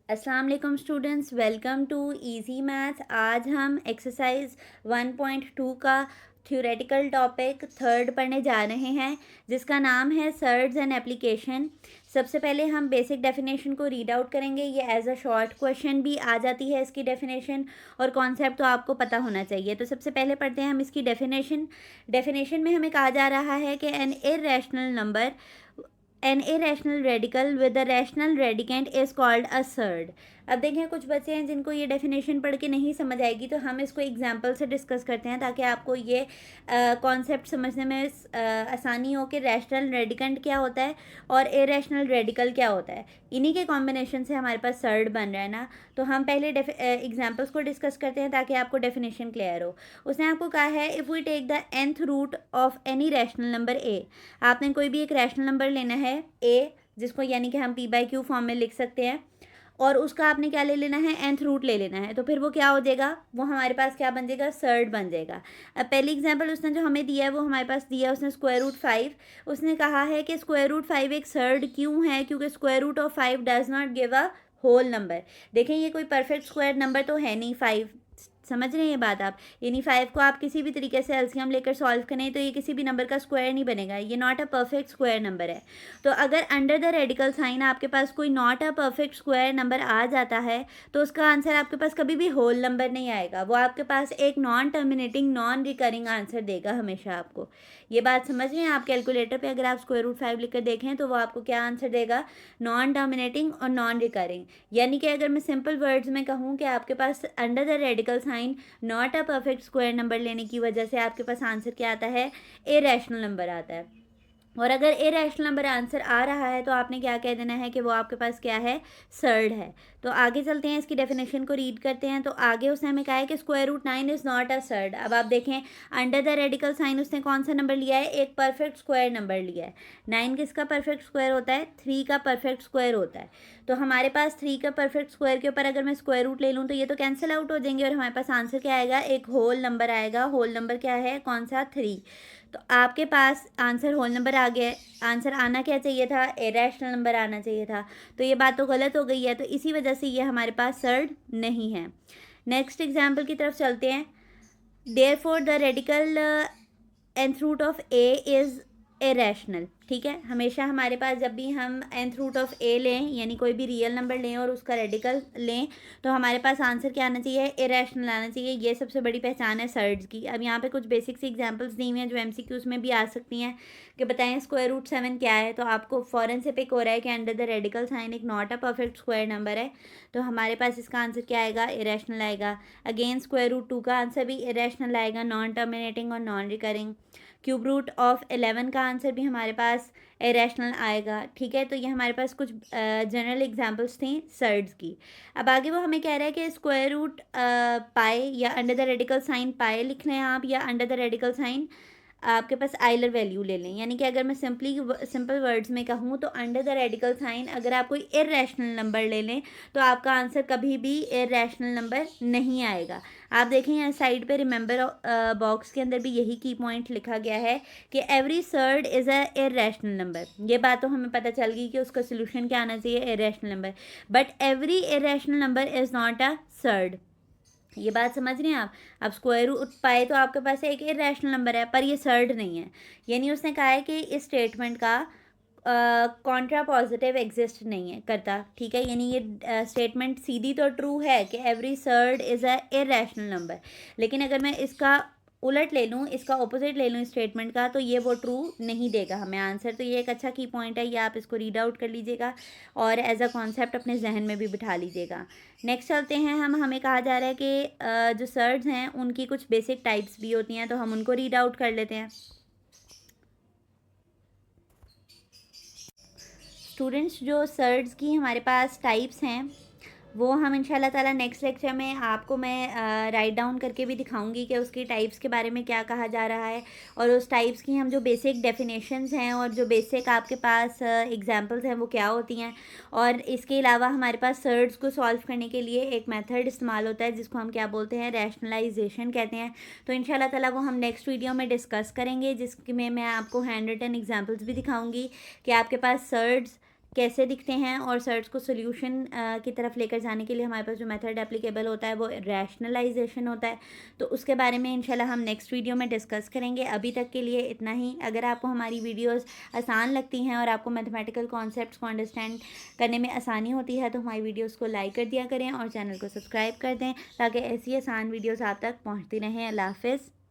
अस्सलाम वालेकुम students, welcome to easy maths. आज हम एक्सरसाइज 1.2 का थ्योरेटिकल टॉपिक थर्ड पढ़ने जा रहे हैं, जिसका नाम है सर्ड्स एंड एप्लीकेशन। सबसे पहले हम बेसिक डेफिनेशन को रीड आउट करेंगे। ये एज अ शॉर्ट क्वेश्चन भी आ जाती है इसकी डेफिनेशन, और कॉन्सेप्ट तो आपको पता होना चाहिए। तो सबसे पहले पढ़ते हैं हम इसकी डेफिनेशन में हमें कहा जा रहा है कि an irrational radical with the rational radicand is called a surd. अब देखें, कुछ बच्चे हैं जिनको ये डेफिनेशन पढ़ के नहीं समझ आएगी, तो हम इसको एग्जांपल से डिस्कस करते हैं ताकि आपको ये कॉन्सेप्ट समझने में आसानी हो कि रैशनल रेडिकेंट क्या होता है और इरेशनल रेडिकल क्या होता है। इन्हीं के कॉम्बिनेशन से हमारे पास सर्ड बन रहा है ना। तो हम पहले एग्जाम्पल्स को डिस्कस करते हैं ताकि आपको डेफिनेशन क्लियर हो। उसने आपको कहा है, if we take the nth root of any rational number a. आपने कोई भी एक रैशनल नंबर लेना है ए, जिसको यानी कि हम p/q फॉर्म में लिख सकते हैं, और उसका आपने क्या ले लेना है, nth रूट ले लेना है। तो फिर वो क्या हो जाएगा, वो हमारे पास क्या बन जाएगा, सर्ड बन जाएगा। अब पहली एग्जांपल उसने जो हमें दिया है वो हमारे पास दिया है उसने √5। उसने कहा है कि √5 एक सर्ड क्यों है, क्योंकि √5 does not give a whole number. देखें, ये कोई परफेक्ट स्क्वायर नंबर तो है नहीं 5। समझ रहे हैं ये बात आप? यानी 5 को आप किसी भी तरीके से एलसीएम लेकर सॉल्व करें तो ये किसी भी नंबर का स्क्वायर नहीं बनेगा, ये not a perfect square number है। तो अगर अंडर द रेडिकल साइन आपके पास कोई not a perfect square number आ जाता है, तो उसका आंसर आपके पास कभी भी होल नंबर नहीं आएगा, वो आपके पास एक non terminating non recurring answer देगा हमेशा आपको। ये बात समझ रहे हैं आप? कैलकुलेटर पे अगर आप √5 लिखकर देखें तो वो आपको क्या आंसर देगा, नॉन टर्मिनेटिंग और नॉन रिकरिंग। यानी कि अगर मैं सिंपल वर्ड्स में कहूँ कि आपके पास under the radical sign not a perfect square number लेने की वजह से आपके पास आंसर क्या आता है, इरेशनल नंबर आता है। और अगर इरेशनल नंबर आंसर आ रहा है तो आपने क्या कह देना है कि वो आपके पास क्या है, सर्ड है। तो आगे चलते हैं, इसकी डेफिनेशन को रीड करते हैं। तो आगे उसने हमें कहा है कि √9 इज़ नॉट अ सर्ड। अब आप देखें, अंडर द रेडिकल साइन उसने कौन सा नंबर लिया है, एक परफेक्ट स्क्वायर नंबर लिया है। 9 किसका परफेक्ट स्क्वायर होता है, 3 का परफेक्ट स्क्वायर होता है। तो हमारे पास 3 का परफेक्ट स्क्वायर के ऊपर अगर मैं स्क्वायर रूट ले लूँ तो ये तो कैंसिल आउट हो जाएंगे, और हमारे पास आंसर क्या आएगा, एक होल नंबर आएगा। होल नंबर क्या है, कौन सा, 3। तो आपके पास आंसर होल नंबर आ गया। आंसर आना क्या चाहिए था, इरेशनल नंबर आना चाहिए था। तो ये बात तो गलत हो गई है, तो इसी वजह से ये हमारे पास सर्ड नहीं है। नेक्स्ट एग्जाम्पल की तरफ चलते हैं। Therefore the radical nth root of a is irrational. ठीक है, हमेशा हमारे पास जब भी हम nth रूट ऑफ ए लें, यानी कोई भी रियल नंबर लें और उसका रेडिकल लें, तो हमारे पास आंसर क्या आना चाहिए, इरेशनल आना चाहिए। ये सबसे बड़ी पहचान है सर्ड्स की। अब यहाँ पे कुछ बेसिक सी एग्जांपल्स दी हुई हैं जो एमसीक्यूज में भी आ सकती हैं, कि बताएं √7 क्या है। तो आपको फ़ौरन से पिक हो रहा है कि अंडर द रेडिकल साइन एक not a perfect square number है, तो हमारे पास इसका आंसर क्या आएगा, इरेशनल आएगा। अगेन √2 का आंसर भी इरेशनल आएगा, नॉन टर्मिनेटिंग और non recurring. Cube root of 11 का आंसर भी हमारे पास इरेशनल आएगा। ठीक है, तो ये हमारे पास कुछ जनरल एग्जांपल्स थी सर्ड्स की। अब आगे वो हमें कह रहा है कि √पाई या under the radical sine pi लिख रहे हैं आप, या अंडर द रेडिकल साइन आपके पास आइलर वैल्यू ले लें। यानी कि अगर मैं सिंपल वर्ड्स में कहूँ तो अंडर द रेडिकल साइन अगर आप कोई इरेशनल नंबर ले लें तो आपका आंसर कभी भी इरेशनल नंबर नहीं आएगा। आप देखें यहाँ साइड पे रिमेंबर बॉक्स के अंदर भी यही की पॉइंट लिखा गया है कि every surd is a irrational number. ये बात तो हमें पता चल गई कि उसका सोल्यूशन क्या आना चाहिए, irrational number. But every irrational number is not a surd. ये बात समझ रहे हैं आप? अब स्क्वायर रूट पाए तो आपके पास एक इरेशनल नंबर है, पर ये सर्ड नहीं है। यानी उसने कहा है कि इस स्टेटमेंट का कॉन्ट्रा पॉजिटिव एग्जिस्ट नहीं है करता। ठीक है, यानी ये स्टेटमेंट सीधी तो ट्रू है कि every surd is a irrational number, लेकिन अगर मैं इसका उलट ले लूँ, इसका ऑपोजिट ले लूँ इस स्टेटमेंट का, तो ये वो ट्रू नहीं देगा हमें आंसर। तो ये एक अच्छा की पॉइंट है, ये आप इसको रीड आउट कर लीजिएगा और एज अ कॉन्सेप्ट अपने जहन में भी बिठा लीजिएगा। नेक्स्ट चलते हैं हमें कहा जा रहा है कि जो सर्ड्स हैं उनकी कुछ बेसिक टाइप्स भी होती हैं, तो हम उनको रीड आउट कर लेते हैं। स्टूडेंट्स, जो सर्ड्स की हमारे पास टाइप्स हैं वो हम इंशाल्लाह ताला नेक्स्ट लेक्चर में आपको मैं राइट डाउन करके भी दिखाऊंगी कि उसकी टाइप्स के बारे में क्या कहा जा रहा है, और उस टाइप्स की हम जो बेसिक डेफिनेशंस हैं और जो बेसिक आपके पास एग्जांपल्स हैं वो क्या होती हैं। और इसके अलावा हमारे पास सर्ड्स को सॉल्व करने के लिए एक मेथड इस्तेमाल होता है जिसको हम क्या बोलते हैं, रैशनलाइजेशन कहते हैं। तो इंशाल्लाह ताला वो हम नेक्स्ट वीडियो में डिस्कस करेंगे, जिसमें मैं आपको हैंड रिटन एग्जाम्पल्स भी दिखाऊँगी कि आपके पास सर्ड्स कैसे दिखते हैं और सर्ट्स को सॉल्यूशन की तरफ लेकर जाने के लिए हमारे पास जो मेथड एप्लीकेबल होता है वो रैशनलाइजेशन होता है। तो उसके बारे में इंशाल्लाह हम नेक्स्ट वीडियो में डिस्कस करेंगे। अभी तक के लिए इतना ही। अगर आपको हमारी वीडियोस आसान लगती हैं और आपको मैथमेटिकल कॉन्सेप्ट्स को अंडरस्टैंड करने में आसानी होती है तो हमारी वीडियोज़ को लाइक कर दिया करें और चैनल को सब्सक्राइब कर दें ताकि ऐसी आसान वीडियोज़ आप तक पहुँचती रहें। अल्लाह हाफ़िज़।